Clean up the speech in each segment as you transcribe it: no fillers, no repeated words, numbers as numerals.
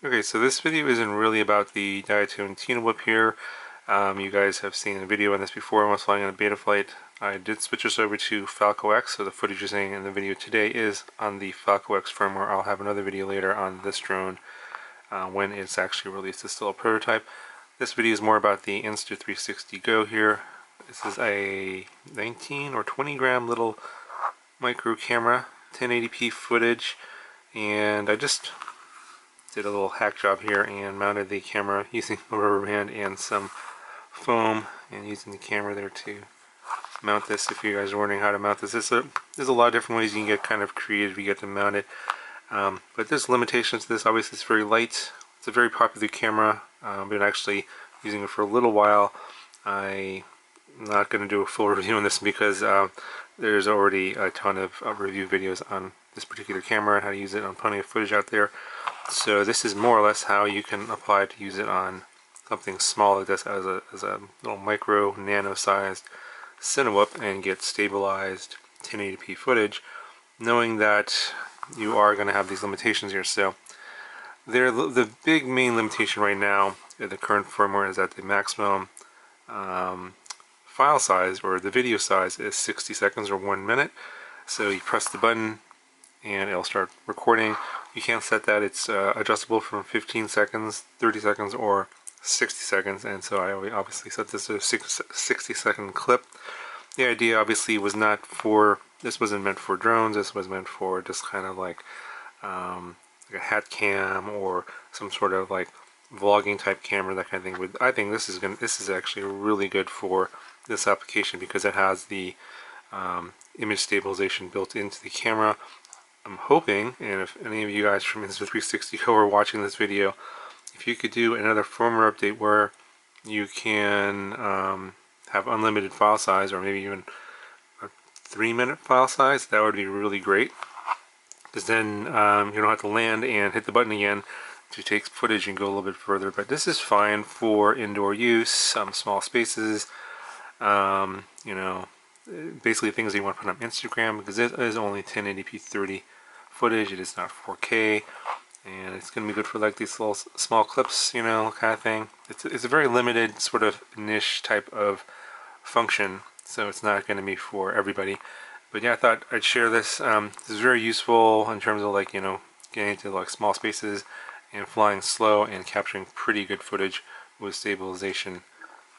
Okay, so this video isn't really about the Diatone Cinewhoop here. You guys have seen a video on this before. I was flying on a beta flight. I did switch this over to Falco X, so the footage you're seeing in the video today is on the Falco X firmware. I'll have another video later on this drone when it's actually released. It's still a prototype. This video is more about the Insta360 GO here. This is a 19 or 20 gram little micro camera, 1080p footage, and I just did a little hack job here and mounted the camera using a rubber band and some foam, and using the camera there to mount this. If you guys are wondering how to mount this, there's a lot of different ways you can get kind of creative you get to mount it, but there's limitations to this. Obviously it's very light. It's a very popular camera. I've been actually using it for a little while. I'm not going to do a full review on this because there's already a ton of review videos on this particular camera and how to use it on plenty of footage out there. So this is more or less how you can apply to use it on something small like this, as a little micro nano sized Cinewhoop, and get stabilized 1080p footage, knowing that you are going to have these limitations here. So the big main limitation right now in the current firmware is that the maximum file size, or the video size, is 60 seconds or 1 minute. So you press the button and it'll start recording. You can't set that. It's adjustable from 15 seconds, 30 seconds, or 60 seconds, and so I obviously set this to a 60-second clip. The idea obviously was not for, this wasn't meant for drones. This was meant for just kind of like a hat cam or some sort of like vlogging type camera, that kind of thing. I think this is actually really good for this application because it has the image stabilization built into the camera. I'm hoping, and if any of you guys from Insta360 GO are watching this video, if you could do another firmware update where you can have unlimited file size, or maybe even a 3-minute file size, that would be really great. Because then you don't have to land and hit the button again to take footage and go a little bit further. But this is fine for indoor use, small spaces, you know, basically things that you want to put on Instagram, because it is only 1080p 30 footage. It is not 4K, and it's going to be good for like these little small clips, you know, kind of thing. It's a very limited sort of niche type of function, so it's not going to be for everybody. But yeah, I thought I'd share this. This is very useful in terms of, like, you know, getting into like small spaces and flying slow and capturing pretty good footage with stabilization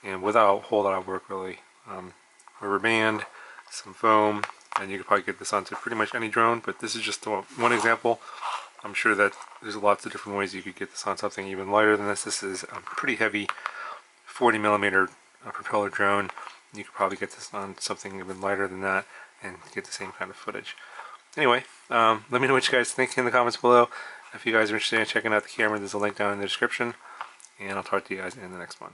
and without a whole lot of work really. Rubber band, some foam, and you could probably get this onto pretty much any drone, but this is just one example. I'm sure that there's lots of different ways you could get this on something even lighter than this. This is a pretty heavy 40mm propeller drone. You could probably get this on something even lighter than that and get the same kind of footage. Anyway, let me know what you guys think in the comments below. If you guys are interested in checking out the camera, there's a link down in the description, and I'll talk to you guys in the next one.